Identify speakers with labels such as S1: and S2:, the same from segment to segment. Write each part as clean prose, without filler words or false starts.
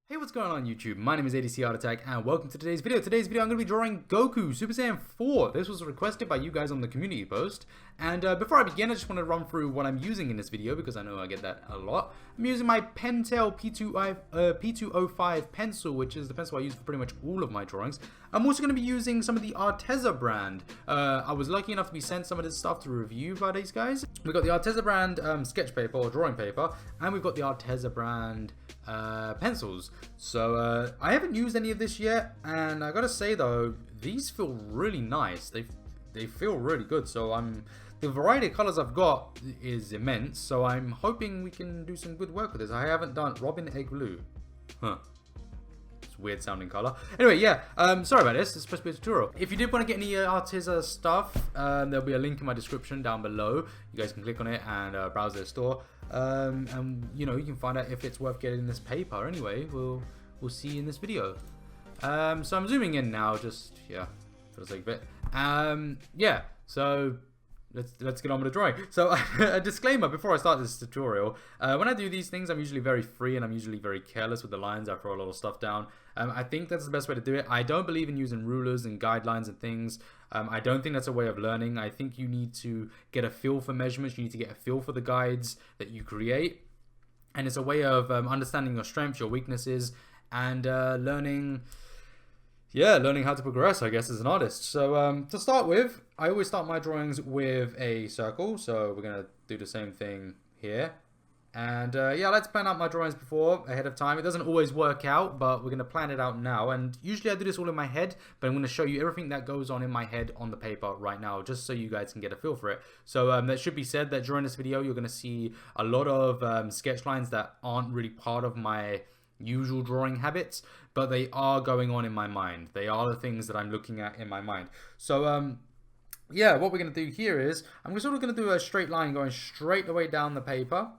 S1: Hey, what's going on YouTube? My name is ADC Art Attack and welcome to today's video. Today's video I'm going to be drawing Goku, Super Saiyan 4. This was requested by you guys on the community post. And before I begin, I just want to run through what I'm using in this video because I know I get that a lot. I'm using my Pentel P205 pencil, which is the pencil I use for pretty much all of my drawings. I'm also going to be using some of the Arteza brand. I was lucky enough to be sent some of this stuff to review by these guys. We've got the Arteza brand sketch paper or drawing paper, and we've got the Arteza brand pencils. So I haven't used any of this yet, and I gotta say though, these feel really nice. They feel really good. So the variety of colors I've got is immense. So I'm hoping we can do some good work with this. I haven't done Robin Egg Blue. Huh. It's weird sounding color. Anyway, yeah. Sorry about this. It's supposed to be a tutorial. If you did want to get any Arteza stuff, there'll be a link in my description down below. You guys can click on it and browse their store. And you know, you can find out if it's worth getting this paper. Anyway, we'll see you in this video. So I'm zooming in now, just for the sake of it. Yeah. So let's get on with the drawing. So a disclaimer before I start this tutorial: when I do these things, I'm usually very free and I'm usually very careless with the lines. I throw a lot of stuff down. I think that's the best way to do it. I don't believe in using rulers and guidelines and things. I don't think that's a way of learning. I think you need to get a feel for measurements. You need to get a feel for the guides that you create. And it's a way of understanding your strengths, your weaknesses, and learning how to progress, I guess, as an artist. So to start with, I always start my drawings with a circle. So we're going to do the same thing here. And yeah, I like to plan out my drawings ahead of time. It doesn't always work out, but we're going to plan it out now. And usually I do this all in my head, but I'm going to show you everything that goes on in my head on the paper right now, just so you guys can get a feel for it. So that should be said that during this video, you're going to see a lot of sketch lines that aren't really part of my usual drawing habits, but they are going on in my mind. They are the things that I'm looking at in my mind. So yeah, what we're going to do here is I'm sort of going to do a straight line going straight away down the paper.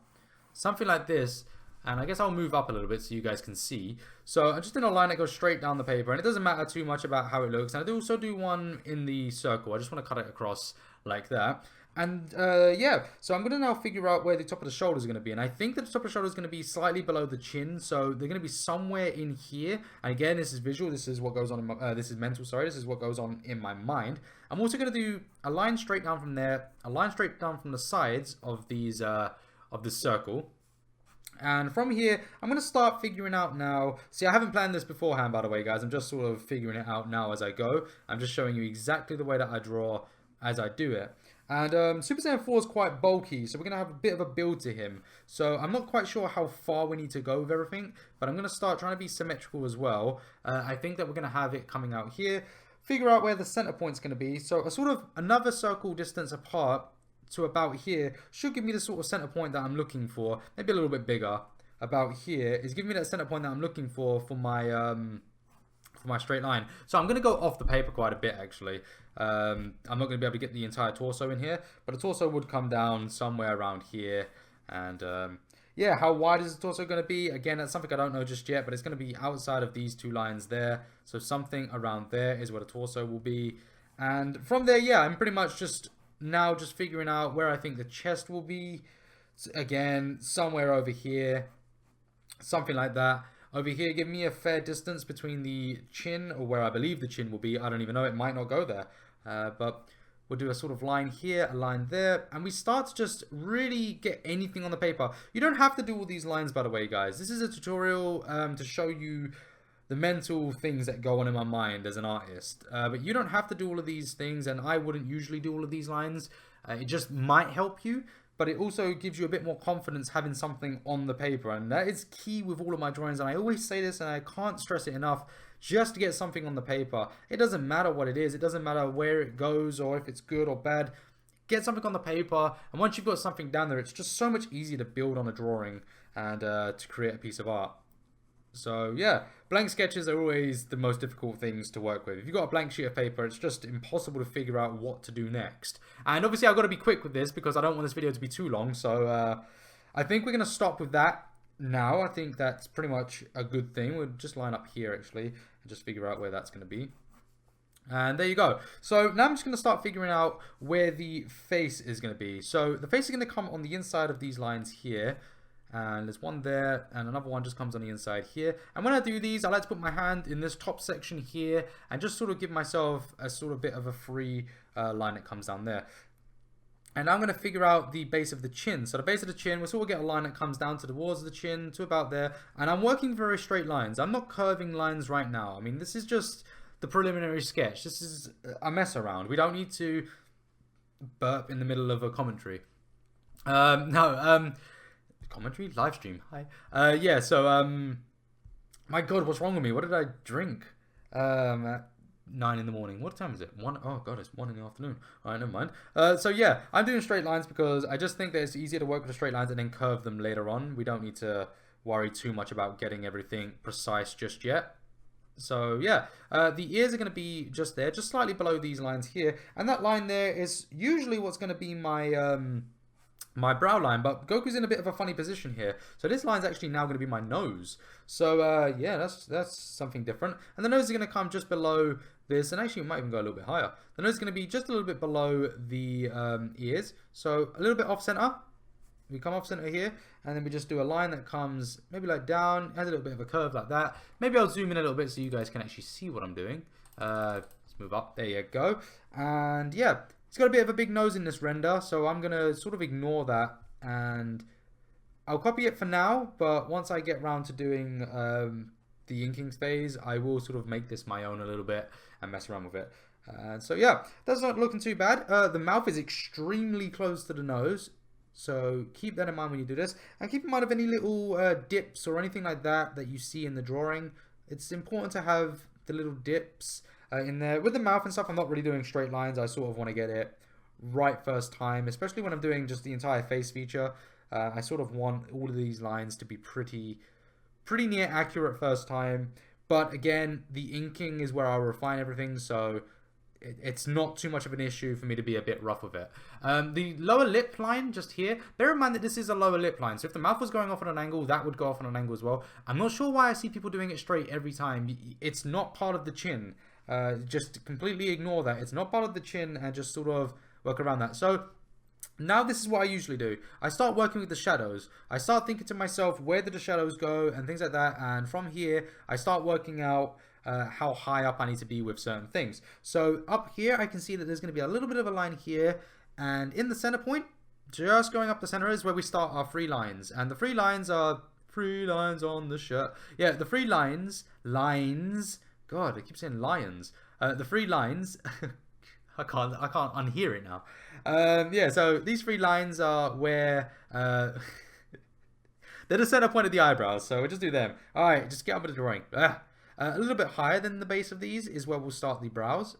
S1: Something like this, and I guess I'll move up a little bit so you guys can see. So I'm just in a line that goes straight down the paper, and it doesn't matter too much about how it looks. And I do also do one in the circle. I just want to cut it across like that. And yeah, so I'm going to now figure out where the top of the shoulder is going to be. And I think that the top of the shoulder is going to be slightly below the chin. So they're going to be somewhere in here. And again, this is visual. This is what goes on in my, this is mental, sorry. This is what goes on in my mind. I'm also going to do a line straight down from there, a line straight down from the sides of these, of this circle. And from here, I'm going to start figuring out now. See, I haven't planned this beforehand, by the way, guys. I'm just sort of figuring it out now as I go. I'm just showing you exactly the way that I draw as I do it. And Super Saiyan 4 is quite bulky, so we're going to have a bit of a build to him. So I'm not quite sure how far we need to go with everything, but I'm going to start trying to be symmetrical as well. I think that we're going to have it coming out here. Figure out where the center point's going to be. So a sort of another circle distance apart to about here should give me the sort of center point that I'm looking for. Maybe a little bit bigger. About here is giving me that center point that I'm looking for my straight line. So I'm going to go off the paper quite a bit actually. I'm not going to be able to get the entire torso in here, but the torso would come down somewhere around here. And yeah, how wide is the torso going to be? Again, that's something I don't know just yet, but it's going to be outside of these two lines there. So something around there is where the torso will be. And from there, yeah, I'm pretty much just figuring out where I think the chest will be. Again, somewhere over here, something like that. Over here, give me a fair distance between the chin, or where I believe the chin will be. I don't even know, it might not go there. But we'll do a sort of line here, a line there, and we start to just really get anything on the paper. You don't have to do all these lines, by the way, guys. This is a tutorial to show you the mental things that go on in my mind as an artist. But you don't have to do all of these things, and I wouldn't usually do all of these lines. It just might help you, but it also gives you a bit more confidence having something on the paper, and that is key with all of my drawings. And I always say this, and I can't stress it enough, just to get something on the paper. It doesn't matter what it is. It doesn't matter where it goes or if it's good or bad. Get something on the paper, and once you've got something down there, it's just so much easier to build on a drawing and to create a piece of art. So yeah, blank sketches are always the most difficult things to work with. If you've got a blank sheet of paper, it's just impossible to figure out what to do next. And obviously I've got to be quick with this because I don't want this video to be too long. So I think we're going to stop with that now. I think that's pretty much a good thing. We'll just line up here actually and just figure out where that's going to be. And there you go. So now I'm just going to start figuring out where the face is going to be. So the face is going to come on the inside of these lines here. and there's one there, and another one just comes on the inside here. And when I do these, I like to put my hand in this top section here and just sort of give myself a sort of bit of a free line that comes down there. And I'm going to figure out the base of the chin. So the base of the chin, we'll sort of get a line that comes down towards the chin to about there. And I'm working very straight lines. I'm not curving lines right now. I mean, this is just the preliminary sketch. This is a mess around. We don't need to burp in the middle of a commentary. Commentary? Live stream. Hi. Yeah, so, my God, what's wrong with me? What did I drink? At 9 in the morning. What time is it? 1? Oh God, it's 1 in the afternoon. Alright, never mind. So yeah, I'm doing straight lines because I just think that it's easier to work with the straight lines and then curve them later on. We don't need to worry too much about getting everything precise just yet. So yeah, the ears are going to be just there, just slightly below these lines here. And that line there is usually what's going to be my my brow line, but Goku's in a bit of a funny position here. So this line's actually now going to be my nose. So yeah, that's something different. And the nose is going to come just below this, and actually it might even go a little bit higher. The nose is going to be just a little bit below the ears, so a little bit off center. We come off center here, and then we just do a line that comes maybe like down, has a little bit of a curve like that. Maybe I'll zoom in a little bit so you guys can actually see what I'm doing. Let's move up. There you go. And yeah, it's got a bit of a big nose in this render, so I'm gonna sort of ignore that, and I'll copy it for now. But once I get around to doing the inking phase, I will sort of make this my own a little bit and mess around with it. So yeah, that's not looking too bad. The mouth is extremely close to the nose, so keep that in mind when you do this. And keep in mind of any little dips or anything like that that you see in the drawing. It's important to have the little dips in there. With the mouth and stuff, I'm not really doing straight lines. I sort of want to get it right first time, especially when I'm doing just the entire face feature. I sort of want all of these lines to be pretty near accurate first time. But again, the inking is where I'll refine everything, so it's not too much of an issue for me to be a bit rough with it. The lower lip line just here, bear in mind that this is a lower lip line, so if the mouth was going off on an angle, that would go off on an angle as well. I'm not sure why I see people doing it straight every time. It's not part of the chin. Just completely ignore that. It's not part of the chin, and just sort of work around that. So now this is what I usually do. I start working with the shadows. I start thinking to myself, where did the shadows go and things like that, and from here I start working out how high up I need to be with certain things. So up here I can see that there's going to be a little bit of a line here, and in the center point, just going up the center, is where we start our free lines. And the free lines are free lines on the shirt. Yeah, the free lines, God, I keep saying lions. The free lines, I can't unhear it now. Yeah, so these three lines are where they're the center point of the eyebrows, so we'll just do them. Alright, just get up with the drawing. A little bit higher than the base of these is where we'll start the brows.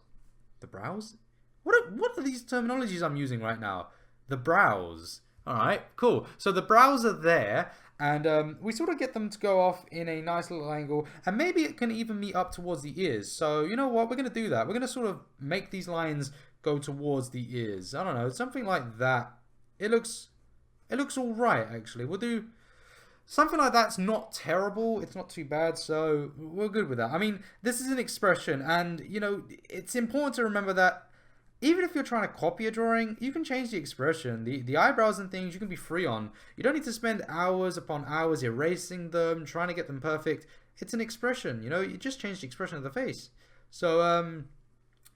S1: The brows? What are these terminologies I'm using right now? The brows. Alright, cool. So the brows are there, and we sort of get them to go off in a nice little angle, and maybe it can even meet up towards the ears. So you know what, we're going to do that. We're going to sort of make these lines go towards the ears. I don't know, something like that. It looks alright, actually. We'll do something like that's not terrible. It's not too bad, so we're good with that. I mean, this is an expression, and you know, it's important to remember that even if you're trying to copy a drawing, you can change the expression. The eyebrows and things you can be free on. You don't need to spend hours upon hours erasing them, trying to get them perfect. It's an expression, you know, you just change the expression of the face. So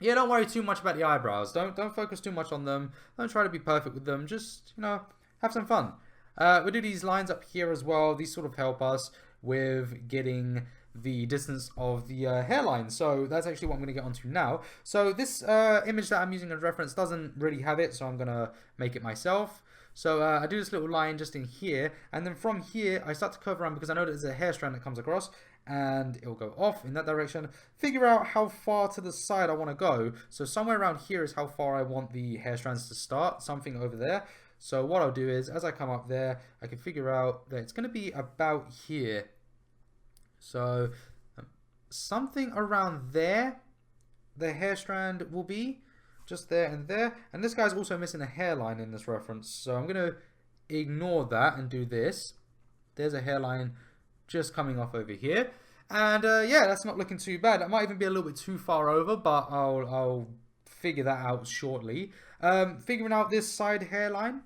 S1: yeah, don't worry too much about the eyebrows. Don't focus too much on them. Don't try to be perfect with them. Just, you know, have some fun. We'll do these lines up here as well. These sort of help us with getting the distance of the hairline. So that's actually what I'm going to get onto now. So this image that I'm using as reference doesn't really have it, so I'm going to make it myself. So I do this little line just in here, and then from here I start to curve around because I know there's a hair strand that comes across, and it'll go off in that direction. Figure out how far to the side I want to go. So somewhere around here is how far I want the hair strands to start, something over there. So what I'll do is, as I come up there, I can figure out that it's going to be about here. So something around there, the hair strand will be just there and there. And this guy's also missing a hairline in this reference, so I'm going to ignore that and do this. There's a hairline just coming off over here. And yeah, that's not looking too bad. That might even be a little bit too far over, but I'll figure that out shortly. Figuring out this side hairline.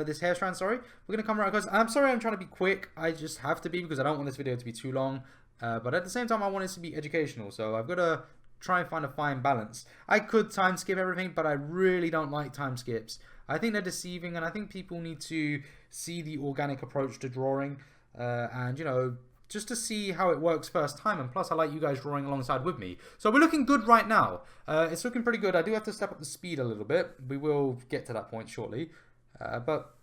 S1: this hair strand, sorry. We're going to come right across. I'm sorry I'm trying to be quick. I just have to be because I don't want this video to be too long. But at the same time, I want it to be educational. So I've got to try and find a fine balance. I could time skip everything, but I really don't like time skips. I think they're deceiving, and I think people need to see the organic approach to drawing. And, you know, just to see how it works first time, and plus I like you guys drawing alongside with me. So we're looking good right now. It's looking pretty good. I do have to step up the speed a little bit. We will get to that point shortly. But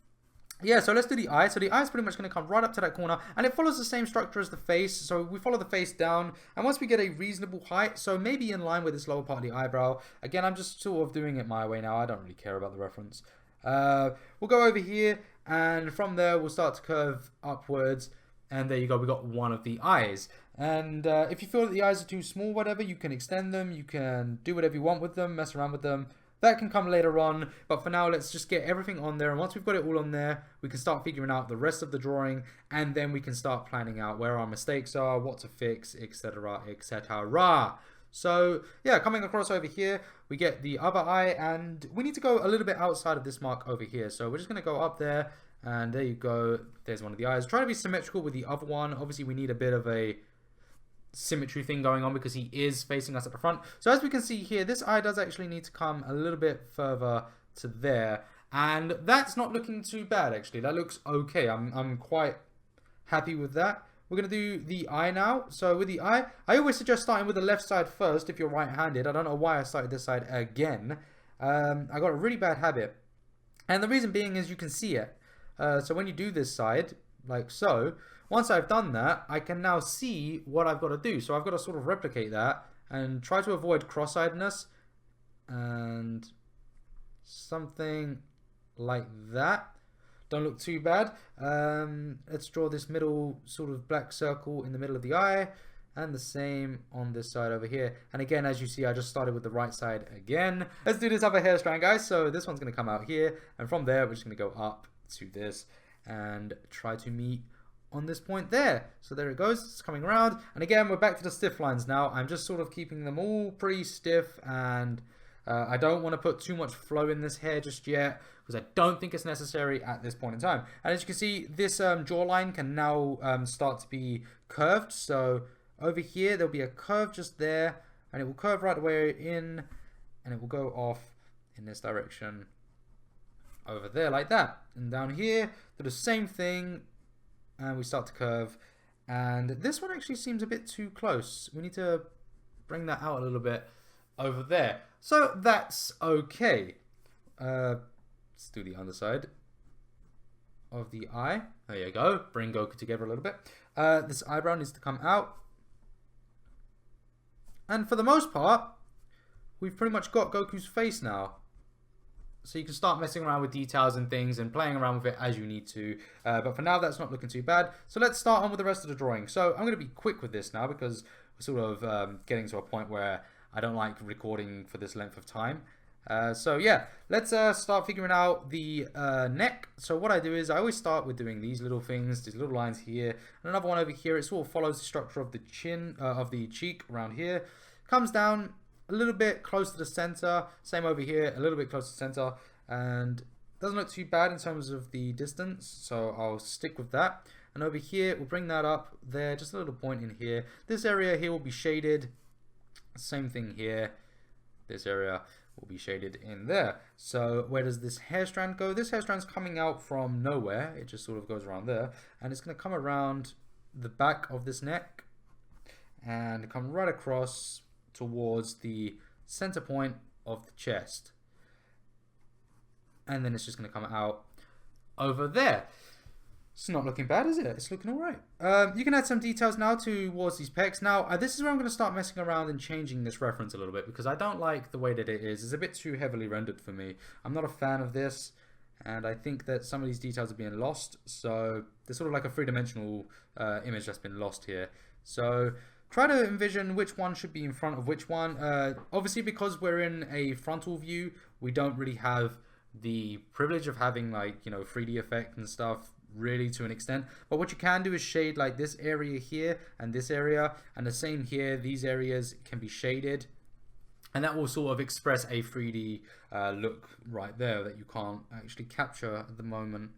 S1: yeah, so let's do the eye. So the eye is pretty much going to come right up to that corner, and it follows the same structure as the face. So we follow the face down, and once we get a reasonable height, so maybe in line with this lower part of the eyebrow. Again, I'm just sort of doing it my way now. I don't really care about the reference. We'll go over here, and from there we'll start to curve upwards. And there you go, we got one of the eyes. And if you feel that the eyes are too small, whatever, you can extend them, you can do whatever you want with them, mess around with them. That can come later on, but for now, let's just get everything on there. And once we've got it all on there, we can start figuring out the rest of the drawing, and then we can start planning out where our mistakes are, what to fix, etc., etc. So yeah, coming across over here, we get the other eye, and we need to go a little bit outside of this mark over here. So we're just going to go up there. And there you go, there's one of the eyes. Try to be symmetrical with the other one. Obviously, we need a bit of a symmetry thing going on because he is facing us at the front. So as we can see here, this eye does actually need to come a little bit further to there. And that's not looking too bad, actually. That looks okay. I'm quite happy with that. We're going to do the eye now. So with the eye, I always suggest starting with the left side first if you're right-handed. I don't know why I started this side again. I got a really bad habit. And the reason being is you can see it. So when you do this side, like so, once I've done that, I can now see what I've got to do. So I've got to sort of replicate that and try to avoid cross-eyedness and something like that. Don't look too bad. Let's draw this middle sort of black circle in the middle of the eye, and the same on this side over here. And again, as you see, I just started with the right side again. Let's do this other hair strand, guys. So this one's going to come out here, and from there, we're just going to go up to this and try to meet on this point there. So there it goes, it's coming around, and again we're back to the stiff lines now. I'm just sort of keeping them all pretty stiff, and I don't want to put too much flow in this hair just yet because I don't think it's necessary at this point in time. And as you can see, this jawline can now start to be curved. So over here there'll be a curve just there, and it will curve right away in, and it will go off in this direction over there like that. And down here do the same thing, and we start to curve. And this one actually seems a bit too close. We need to bring that out a little bit over there. So that's okay. Let's do the underside of the eye. There you go. Bring Goku together a little bit. This eyebrow needs to come out. And for the most part, we've pretty much got Goku's face now. So you can start messing around with details and things and playing around with it as you need to. But for now, that's not looking too bad. So let's start on with the rest of the drawing. So I'm going to be quick with this now because we're sort of getting to a point where I don't like recording for this length of time. So yeah, let's start figuring out the neck. So what I do is I always start with doing these little things, these little lines here. And another one over here. It sort of follows the structure of the chin, of the cheek around here. Comes down a little bit close to the center, same over here, a little bit close to the center, and doesn't look too bad in terms of the distance, so I'll stick with that. And over here, we'll bring that up there, just a little point in here. This area here will be shaded, same thing here. This area will be shaded in there. So where does this hair strand go? This hair strand's coming out from nowhere. It just sort of goes around there, and it's going to come around the back of this neck and come right across towards the center point of the chest, and then it's just going to come out over there. It's not looking bad, is it? It's looking all right. You can add some details now towards these pecs. Now this is where I'm going to start messing around and changing this reference a little bit because I don't like the way that it is. It's a bit too heavily rendered for me. I'm not a fan of this, and I think that some of these details are being lost. So there's sort of like a three-dimensional image that's been lost here. So try to envision which one should be in front of which one. Obviously, because we're in a frontal view, we don't really have the privilege of having, like, you know, 3D effect and stuff really to an extent. But what you can do is shade like this area here and this area, and the same here. These areas can be shaded And that will sort of express a 3D look right there that you can't actually capture at the moment.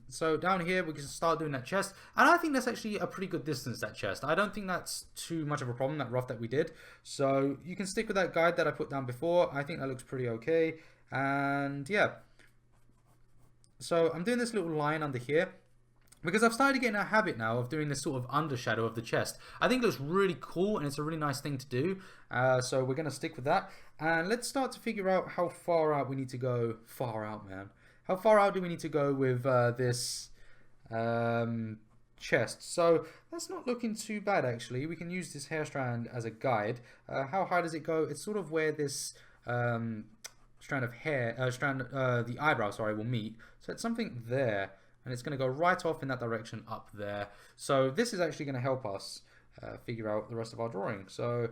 S1: So down here we can start doing that chest, and I think that's actually a pretty good distance, that chest. I don't think that's too much of a problem, that rough that we did. So you can stick with that guide that I put down before. I think that looks pretty okay. And yeah, so I'm doing this little line under here because I've started getting a habit now of doing this sort of undershadow of the chest. I think it looks really cool and it's a really nice thing to do. So we're going to stick with that, and let's start to figure out how far out we need to go. Far out, man. How far out do we need to go with this chest? So that's not looking too bad, actually. We can use this hair strand as a guide. How high does it go? It's sort of where this strand of hair, the eyebrow, sorry, will meet. So it's something there, and it's going to go right off in that direction up there. So this is actually going to help us figure out the rest of our drawing. So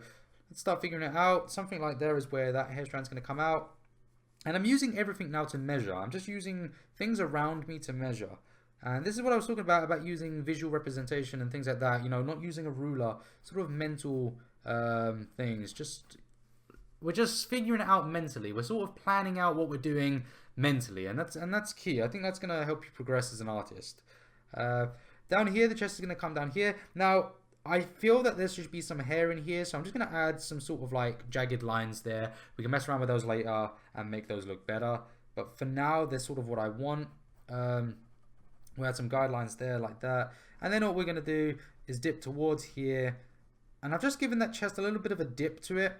S1: let's start figuring it out. Something like there is where that hair strand is going to come out. And I'm using everything now to measure. I'm just using things around me to measure. And this is what I was talking about using visual representation and things like that. You know, not using a ruler, sort of mental things. We're just figuring it out mentally. We're sort of planning out what we're doing mentally, and that's key. I think that's going to help you progress as an artist. Down here, the chest is going to come down here. Now, I feel that there should be some hair in here, so I'm just going to add some sort of like jagged lines there. We can mess around with those later and make those look better. But for now, they're sort of what I want. We'll add some guidelines there like that. And then what we're going to do is dip towards here. And I've just given that chest a little bit of a dip to it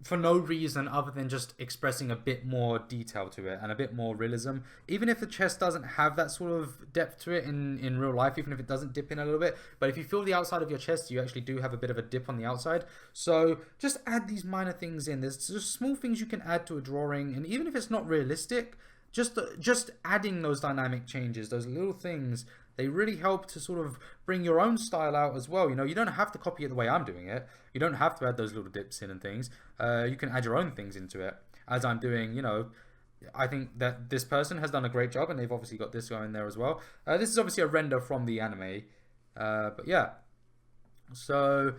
S1: for no reason other than just expressing a bit more detail to it and a bit more realism. Even if the chest doesn't have that sort of depth to it in real life, even if it doesn't dip in a little bit, but if you feel the outside of your chest, you actually do have a bit of a dip on the outside. So just add these minor things in. There's just small things you can add to a drawing, and even if it's not realistic, just adding those dynamic changes, those little things, they really help to sort of bring your own style out as well. You know, you don't have to copy it the way I'm doing it. You don't have to add those little dips in and things. You can add your own things into it, as I'm doing. You know, I think that this person has done a great job, and they've obviously got this going there as well. This is obviously a render from the anime, but yeah. So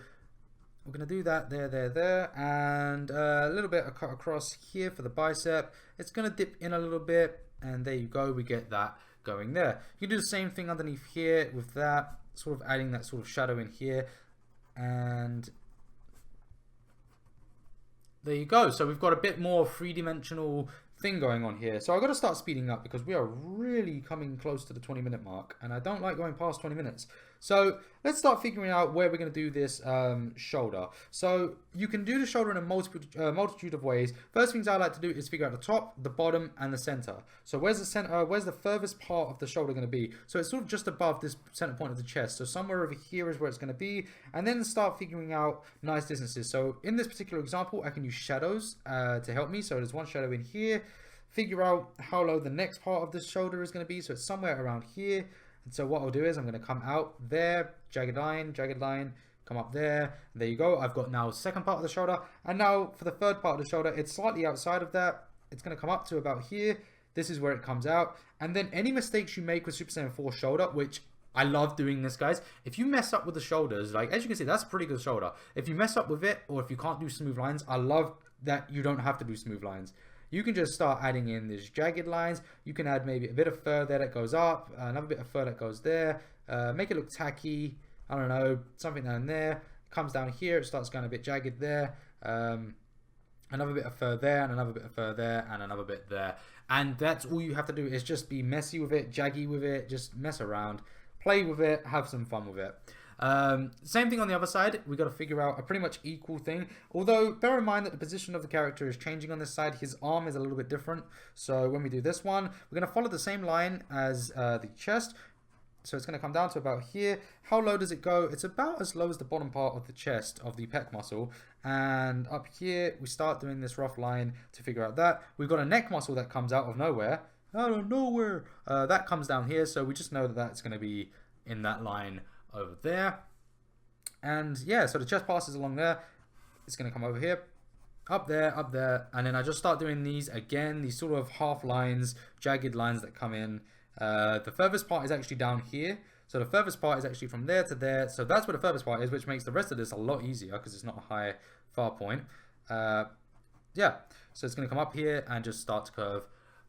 S1: we're gonna do that there, and a little bit of cut across here for the bicep. It's gonna dip in a little bit, and there you go. We get that going there. You can do the same thing underneath here with that, sort of adding that sort of shadow in here, and there you go. So we've got a bit more three-dimensional thing going on here. So I've got to start speeding up because we are really coming close to the 20-minute mark, and I don't like going past 20 minutes. So let's start figuring out where we're going to do this shoulder. So you can do the shoulder in a multitude of ways. First things I like to do is figure out the top, the bottom, and the center. So where's the center? Where's the furthest part of the shoulder going to be? So it's sort of just above this center point of the chest. So somewhere over here is where it's going to be, and then start figuring out nice distances. So in this particular example, I can use shadows to help me. So there's one shadow in here. Figure out how low the next part of the shoulder is going to be. So it's somewhere around here. And so what I'll do is I'm going to come out there, jagged line, come up there. There you go. I've got now the second part of the shoulder. And now for the third part of the shoulder, it's slightly outside of that. It's going to come up to about here. This is where it comes out. And then any mistakes you make with Super Saiyan 4 shoulder, which I love doing this, guys. If you mess up with the shoulders, like as you can see, that's a pretty good shoulder. If you mess up with it, or if you can't do smooth lines, I love that you don't have to do smooth lines. You can just start adding in these jagged lines. You can add maybe a bit of fur there that goes up, another bit of fur that goes there. Make it look tacky. I don't know, something down there. Comes down here, it starts going a bit jagged there. Another bit of fur there, and another bit of fur there, and another bit there. And that's all you have to do is just be messy with it, jaggy with it, just mess around. Play with it, have some fun with it. Same thing on the other side. We got to figure out a pretty much equal thing, although bear in mind that the position of the character is changing on this side. His arm is a little bit different, so when we do this one, we're going to follow the same line as the chest. So it's going to come down to about here. How low does it go? It's about as low as the bottom part of the chest of the pec muscle, and up here we start doing this rough line to figure out that. We've got a neck muscle that comes out of nowhere. That comes down here, so we just know that that's going to be in that line over there. And yeah, so the chest passes along there. It's going to come over here, up there, and then I just start doing these again, these sort of half lines, jagged lines that come in. The furthest part is actually down here, so the furthest part is actually from there to there, so that's where the furthest part is, which makes the rest of this a lot easier because it's not a far point. Yeah, so it's going to come up here and just start to curve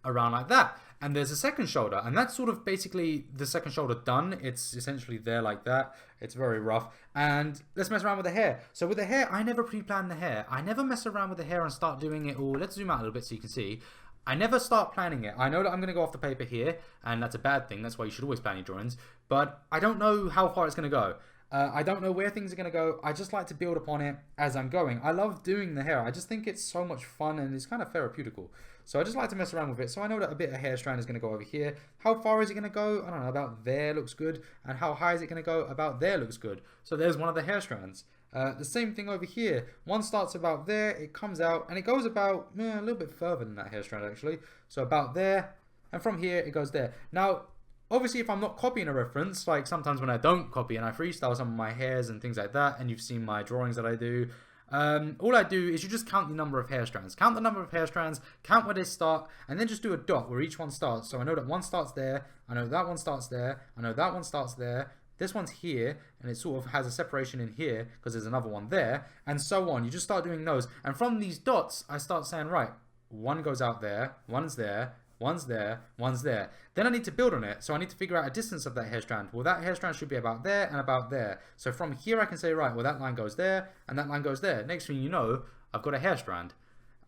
S1: around like that. And there's a second shoulder, and that's sort of basically the second shoulder done. It's essentially there like that. It's very rough. And let's mess around with the hair. So with the hair, I never pre-plan the hair. I never mess around with the hair and start doing it all. Let's zoom out a little bit so you can see. I never start planning it. I know that I'm going to go off the paper here, and that's a bad thing. That's why you should always plan your drawings. But I don't know how far it's going to go. I don't know where things are going to go. I just like to build upon it as I'm going. I love doing the hair. I just think it's so much fun, and it's kind of therapeutical. So I just like to mess around with it. So I know that a bit of hair strand is going to go over here. How far is it going to go? I don't know, about there looks good. And how high is it going to go? About there looks good. So there's one of the hair strands. The same thing over here. One starts about there, it comes out, and it goes about a little bit further than that hair strand actually. So about there, and from here it goes there. Now, obviously if I'm not copying a reference, like sometimes when I don't copy and I freestyle some of my hairs and things like that, and you've seen my drawings that I do, all I do is you just count the number of hair strands. Count the number of hair strands, count where they start, and then just do a dot where each one starts. So I know that one starts there, I know that one starts there, I know that one starts there, this one's here, and it sort of has a separation in here because there's another one there, and so on. You just start doing those, and from these dots I start saying, right, one goes out there, one's there, one's there, one's there. Then I need to build on it, so I need to figure out a distance of that hair strand. Well, that hair strand should be about there and about there. So from here I can say, right, well that line goes there and that line goes there. Next thing you know, I've got a hair strand.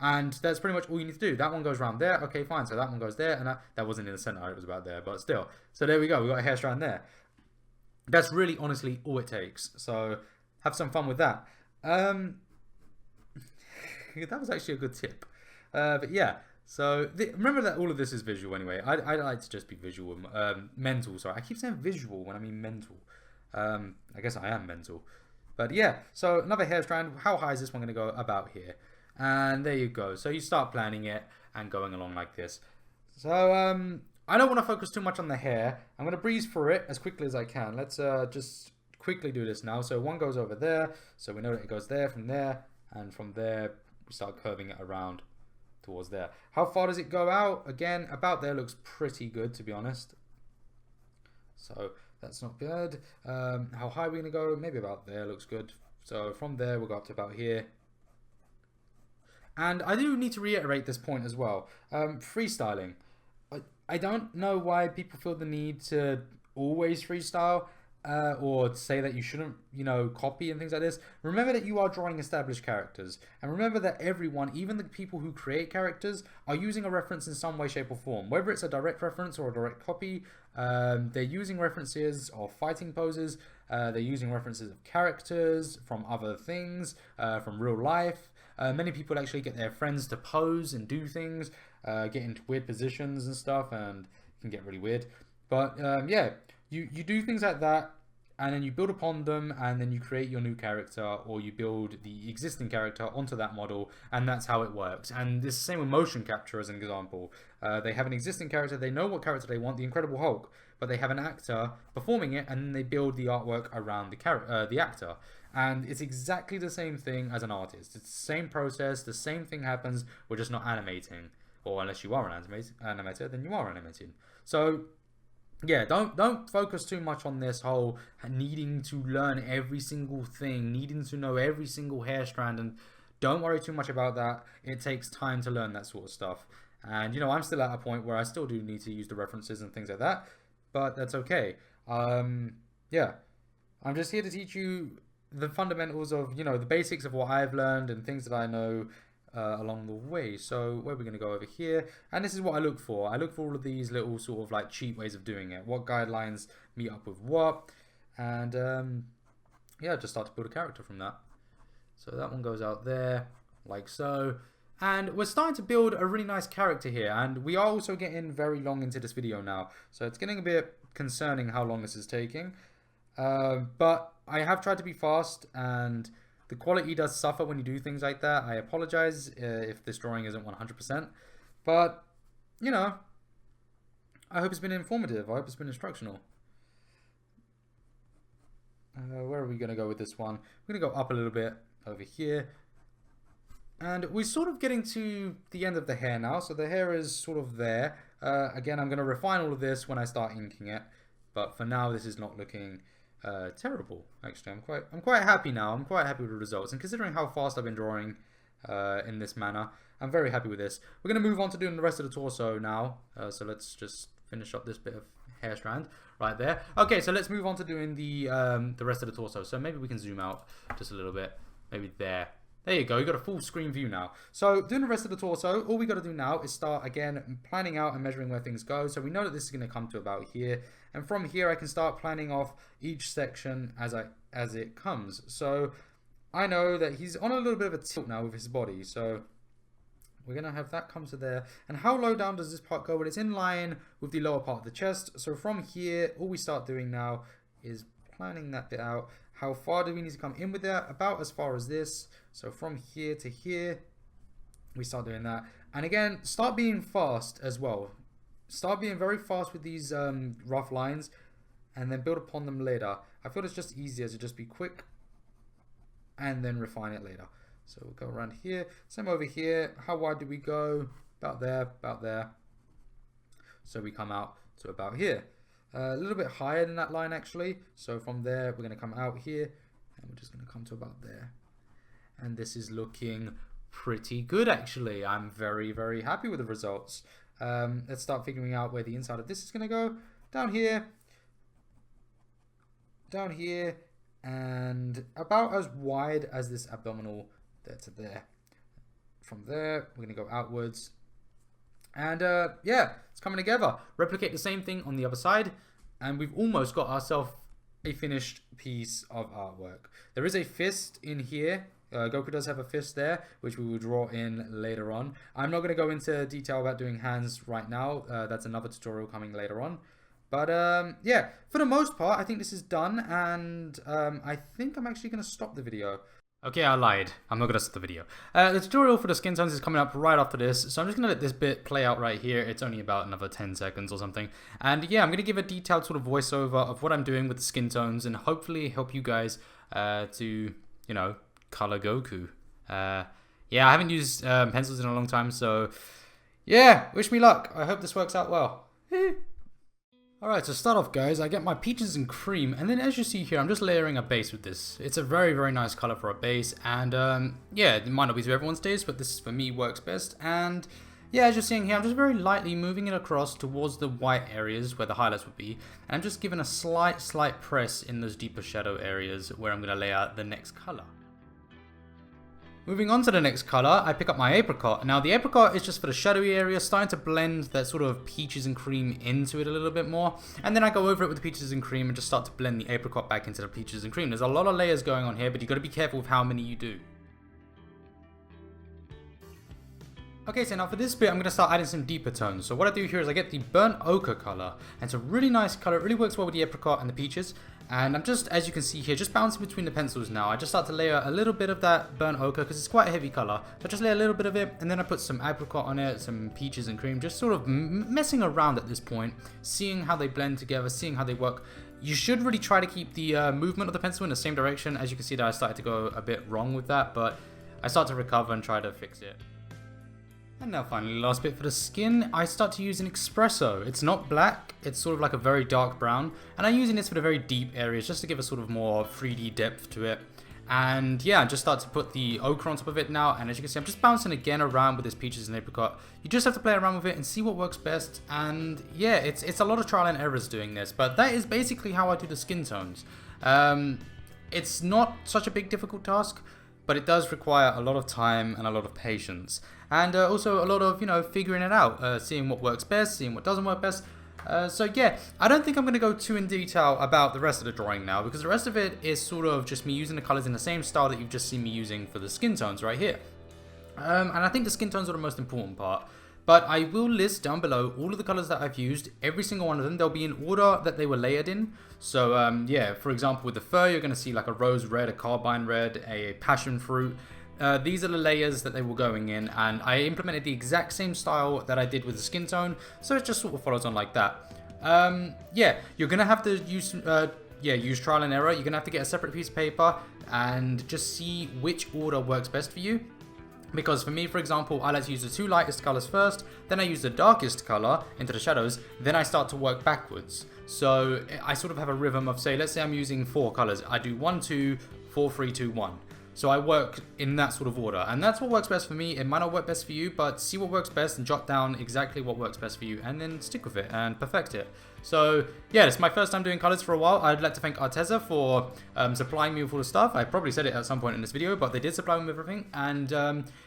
S1: And that's pretty much all you need to do. That one goes around there, okay fine, so that one goes there, and that wasn't in the center, it was about there, but still. So there we go, we got a hair strand there. That's really honestly all it takes. So have some fun with that. That was actually a good tip. But yeah. So, remember that all of this is visual anyway. I like to just be visual, mental, sorry. I keep saying visual when I mean mental. I guess I am mental. But yeah, so another hair strand. How high is this one going to go? About here. And there you go. So you start planning it and going along like this. So, I don't want to focus too much on the hair. I'm going to breeze through it as quickly as I can. Let's just quickly do this now. So one goes over there. So we know that it goes there, and from there we start curving it around towards there. How far does it go out? Again, about there looks pretty good, to be honest. So that's not bad. How high are we going to go? Maybe about there looks good. So from there we'll go up to about here. And I do need to reiterate this point as well. Freestyling. I don't know why people feel the need to always freestyle. Or say that you shouldn't, copy and things like this. Remember that you are drawing established characters, and remember that everyone, even the people who create characters, are using a reference in some way, shape or form. Whether it's a direct reference or a direct copy, they're using references of fighting poses, they're using references of characters from other things, from real life. Many people actually get their friends to pose and do things, get into weird positions and stuff, and it can get really weird. But yeah, you do things like that, and then you build upon them, and then you create your new character, or you build the existing character onto that model, and that's how it works. And it's the same with motion capture as an example. They have an existing character, they know what character they want, the Incredible Hulk, but they have an actor performing it, and then they build the artwork around the actor. And it's exactly the same thing as an artist. It's the same process, the same thing happens, we're just not animating. Or unless you are an animator, then you are animating. So yeah, don't focus too much on this whole needing to learn every single thing, needing to know every single hair strand, and don't worry too much about that. It takes time to learn that sort of stuff. And I'm still at a point where I still do need to use the references and things like that, but that's okay. Yeah, I'm just here to teach you the fundamentals of, the basics of what I've learned and things that I know along the way. So where are we going to go over here? And this is what I look for. I look for all of these little sort of like cheap ways of doing it. What guidelines meet up with what, and yeah, just start to build a character from that. So that one goes out there like so, and we're starting to build a really nice character here, and we are also getting very long into this video now, so it's getting a bit concerning how long this is taking, but I have tried to be fast, and the quality does suffer when you do things like that. I apologize if this drawing isn't 100%, but, I hope it's been informative. I hope it's been instructional. Where are we going to go with this one? We're going to go up a little bit over here. And we're sort of getting to the end of the hair now. So the hair is sort of there. Again, I'm going to refine all of this when I start inking it. But for now, this is not looking terrible. Actually, I'm quite happy now. I'm quite happy with the results. And considering how fast I've been drawing, in this manner. I'm very happy with this. We're going to move on to doing the rest of the torso now. So let's just finish up this bit of hair strand right there. Okay, so let's move on to doing the rest of the torso. So maybe we can zoom out just a little bit. Maybe there. There you go. You got a full screen view now. So doing the rest of the torso, all we got to do now is start again planning out and measuring where things go. So we know that this is going to come to about here, and from here I can start planning off each section as it comes. So I know that he's on a little bit of a tilt now with his body. So we're going to have that come to there. And how low down does this part go? Well, it's in line with the lower part of the chest. So from here, all we start doing now is planning that bit out. How far do we need to come in with that? About as far as this. So from here to here, we start doing that. And again, start being fast as well. Start being very fast with these rough lines, and then build upon them later. I feel it's just easier to just be quick and then refine it later. So we'll go around here. Same over here. How wide do we go? About there, about there. So we come out to about here. A little bit higher than that line actually. So from there, we're going to come out here, and we're just going to come to about there. And this is looking pretty good actually. I'm very, very happy with the results. Let's start figuring out where the inside of this is going to go. Down here, and about as wide as this abdominal there to there. From there, we're going to go outwards. And yeah, it's coming together. Replicate the same thing on the other side, and we've almost got ourselves a finished piece of artwork. There is a fist in here. Goku does have a fist there, which we will draw in later on. I'm not going to go into detail about doing hands right now. That's another tutorial coming later on. But yeah, for the most part, I think this is done, and I think I'm actually going to stop the video. Okay, I lied. I'm not going to stop the video. The tutorial for the skin tones is coming up right after this, so I'm just going to let this bit play out right here. It's only about another 10 seconds or something. And yeah, I'm going to give a detailed sort of voiceover of what I'm doing with the skin tones, and hopefully help you guys to, you know, color Goku. Yeah, I haven't used pencils in a long time, so yeah, wish me luck. I hope this works out well. Alright, to start off guys, I get my peaches and cream, and then as you see here, I'm just layering a base with this. It's a very, very nice color for a base, and yeah, it might not be to everyone's taste, but this for me works best. And yeah, as you're seeing here, I'm just very lightly moving it across towards the white areas where the highlights would be, and I'm just giving a slight press in those deeper shadow areas where I'm going to lay out the next color. Moving on to the next color, I pick up my Apricot. Now the Apricot is just for the shadowy area, starting to blend that sort of peaches and cream into it a little bit more. And then I go over it with the peaches and cream and just start to blend the Apricot back into the peaches and cream. There's a lot of layers going on here, but you've got to be careful with how many you do. Okay, so now for this bit, I'm going to start adding some deeper tones. So what I do here is I get the burnt ochre color. And it's a really nice color. It really works well with the Apricot and the peaches. And I'm just, as you can see here, just bouncing between the pencils now. I just start to layer a little bit of that burnt ochre because it's quite a heavy color. So I just lay a little bit of it, and then I put some apricot on it, some peaches and cream, just sort of messing around at this point, seeing how they blend together, seeing how they work. You should really try to keep the movement of the pencil in the same direction. As you can see that I started to go a bit wrong with that, but I start to recover and try to fix it. And now finally, last bit for the skin, I start to use an Expresso. It's not black, it's sort of like a very dark brown, and I'm using this for the very deep areas just to give a sort of more 3D depth to it. And yeah, I just start to put the ochre on top of it now, and as you can see, I'm just bouncing again around with this peaches and apricot. You just have to play around with it and see what works best, and yeah, it's a lot of trial and errors doing this, but that is basically how I do the skin tones. It's not such a big difficult task, but it does require a lot of time and a lot of patience. And also a lot of, you know, figuring it out, seeing what works best, seeing what doesn't work best. So yeah, I don't think I'm going to go too in detail about the rest of the drawing now, because the rest of it is sort of just me using the colors in the same style that you've just seen me using for the skin tones right here. And I think the skin tones are the most important part. But I will list down below all of the colors that I've used, every single one of them. They'll be in order that they were layered in. So yeah, for example, with the fur, you're going to see like a rose red, a carbine red, a passion fruit. These are the layers that they were going in, and I implemented the exact same style that I did with the skin tone, so it just sort of follows on like that. Yeah, you're going to have to use trial and error. You're going to have to get a separate piece of paper and just see which order works best for you. Because for me, for example, I like to use the two lightest colors first, then I use the darkest color into the shadows, then I start to work backwards. So I sort of have a rhythm of, say, let's say I'm using 4 colors. I do 1, 2, 4, 3, 2, 1. So I work in that sort of order, and that's what works best for me. It might not work best for you, but see what works best and jot down exactly what works best for you, and then stick with it and perfect it. So yeah, it's my first time doing colors for a while. I'd like to thank Arteza for supplying me with all the stuff. I probably said it at some point in this video, but they did supply me with everything. And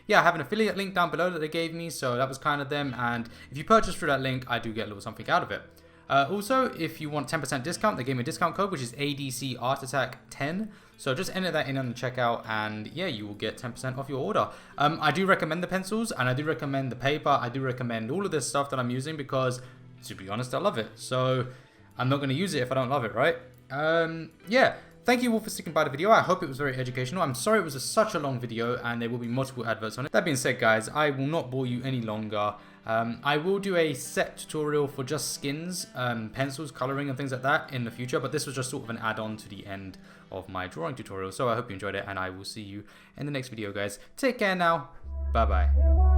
S1: yeah, I have an affiliate link down below that they gave me, so that was kind of them. And if you purchase through that link, I do get a little something out of it. Also, if you want 10% discount, they gave me a discount code, which is ADC Art Attack 10. So just enter that in on the checkout, and yeah, you will get 10% off your order. I do recommend the pencils, and I do recommend the paper. I do recommend all of this stuff that I'm using because, to be honest, I love it. So I'm not going to use it if I don't love it, right? Yeah. Thank you all for sticking by the video. I hope it was very educational. I'm sorry it was such a long video and there will be multiple adverts on it. That being said, guys, I will not bore you any longer. I will do a set tutorial for just skins, pencils, coloring and things like that in the future, but this was just sort of an add-on to the end of my drawing tutorial. So I hope you enjoyed it, and I will see you in the next video, guys. Take care now. Bye-bye.